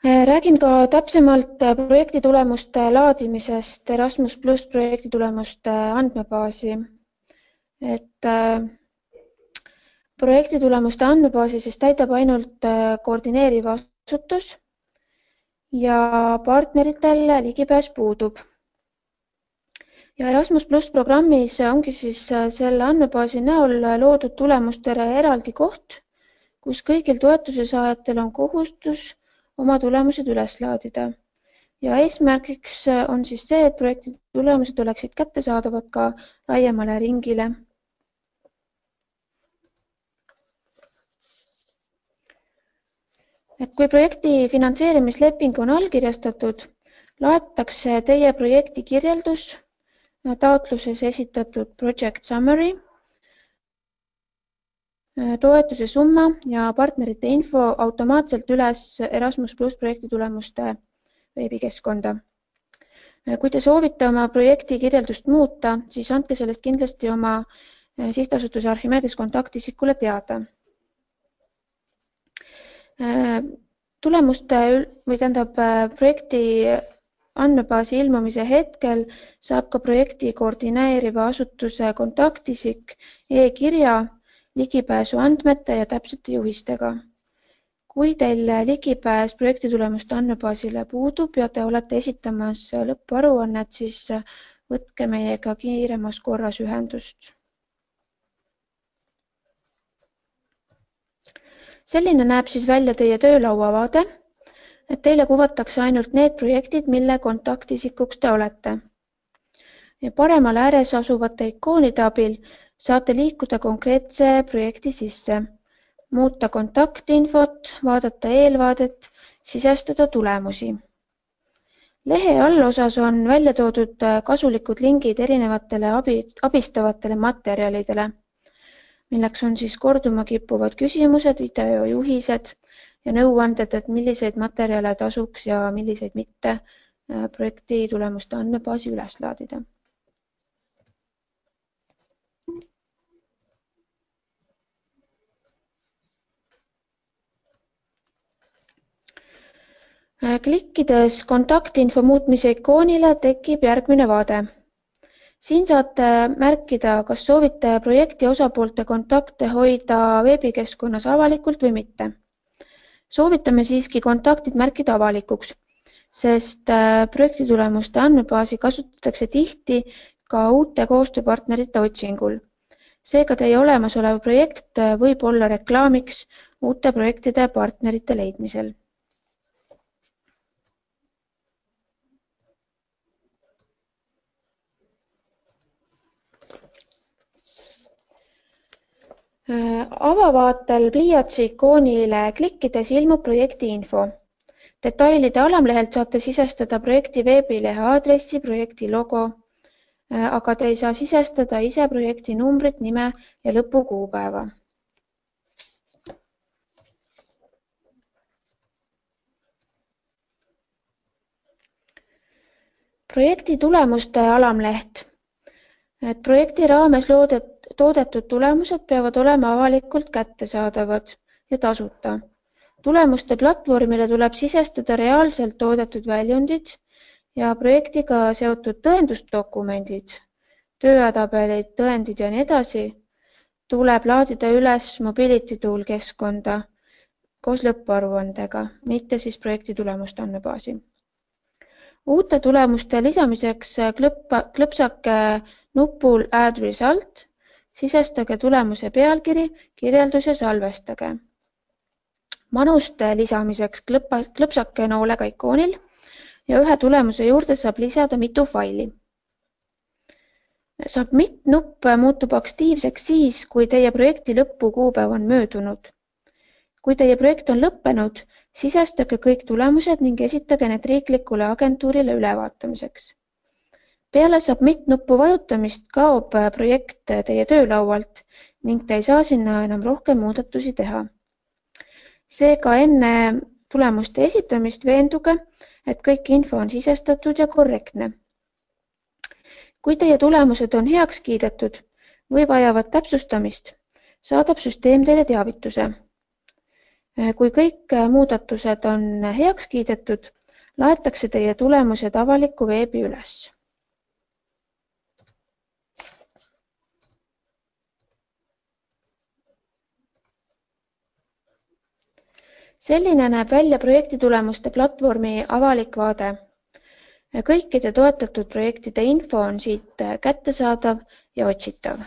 Räägin ka täpsemalt projekti tulemuste laadimisest Erasmus Plus projekti tulemuste andmebaasi. Projekti tulemuste andmebaasi siis täidab ainult koordineeriv asutus ja partneritel ligipääs puudub. Ja Erasmus Plus programmis ongi siis selle andmebaasi näol loodud tulemustele eraldi koht, kus kõigil toetuse saajatel on kohustus oma tulemused üles laadida. Ja eesmärgiks on siis see, et projekti tulemused oleksid kättesaadavad ka laiemale ringile. Kui projekti finantseerimisleping on allkirjastatud, laetakse teie projekti kirjeldus, taotluses esitatud project summary, toetuse summa ja partnerite info automaatselt üles Erasmus Plus projekti tulemuste veebikeskkonda. Kui te soovite oma projekti kirjeldust muuta, siis andke sellest kindlasti oma sihtasutuse Archimedes kontaktisikule teada. Projekti andmebaasi ilmumise hetkel saab ka projekti koordineeriva asutuse kontaktisik e-kirja ligipääsu andmete ja täpsete juhistega. Kui teil ligipääs projekti tulemuste andmebaasile puudub ja te olete esitamas lõpparuannet, siis võtke meiega kiiremas korras ühendust. Selline näeb siis välja teie töölauavaade, et teile kuvatakse ainult need projektid, mille kontaktisikuks te olete. Ja paremal ääres asuvate ikoonide abil saate liikuda konkreetse projekti sisse, muuta kontaktinfot, vaadata eelvaadet, sisestada tulemusi. Lehe allosas on välja toodud kasulikud lingid erinevatele abistavatele materjalidele, milleks on siis korduma kippuvad küsimused, videojuhised ja nõuanded, et milliseid materjale tasuks ja milliseid mitte projekti tulemuste andmebaasi üles laadida. Klikkides kontaktinfo muutmise ikoonile tekib järgmine vaade. Siin saate märkida, kas soovite projekti osapoolte kontakte hoida veebikeskkonnas avalikult või mitte. Soovitame siiski kontaktid märkida avalikuks, sest projekti tulemuste andmebaasi kasutatakse tihti ka uute koostööpartnerite otsingul. Seega teie olemasolev projekt võib olla reklaamiks uute projektide partnerite leidmisel. Avavaatel pliiatsi ikoonile klikkides ilmub projekti info. Detailide alamlehelt saate sisestada projekti veebilehe aadressi, projekti logo, aga te ei saa sisestada ise projekti numbrit, nime ja lõpukuupäeva. Projekti tulemuste alamleht. Projekti raames toodetud tulemused peavad olema avalikult kättesaadavad ja tasuta. Tulemuste platvormile tuleb sisestada reaalselt toodetud väljundid ja projektiga seotud tõendusdokumendid, tööatabelid, tõendid ja nii edasi tuleb laadida üles Mobility Tool keskkonda koos lõpparuandega, mitte siis projekti tulemuste andmebaasi. Uute tulemuste lisamiseks klõpsake nupul Add Result, sisestage tulemuse pealkiri, kirjeldus ja salvestage. Manuste lisamiseks klõpsake noolega ikoonil ja ühe tulemuse juurde saab lisada mitu faili. Submit nupp muutub aktiivseks siis, kui teie projekti lõpukuupäev on möödunud. Kui teie projekt on lõppenud, sisestage kõik tulemused ning esitage need riiklikule agentuurile ülevaatamiseks. Peale Submit nuppu vajutamist kaob projekt teie töölaualt ning te ei saa sinna enam rohkem muudatusi teha. Seega enne tulemuste esitamist veenduge, et kõik info on sisestatud ja korrektne. Kui teie tulemused on heaks kiidetud või vajavad täpsustamist, saadab süsteem teile teavituse. Kui kõik muudatused on heaks kiidetud, laetakse teie tulemused avalikku veebi üles. Selline näeb välja projektitulemuste platvormi avalik vaade. Kõikide toetatud projektide info on siit kättesaadav ja otsitav.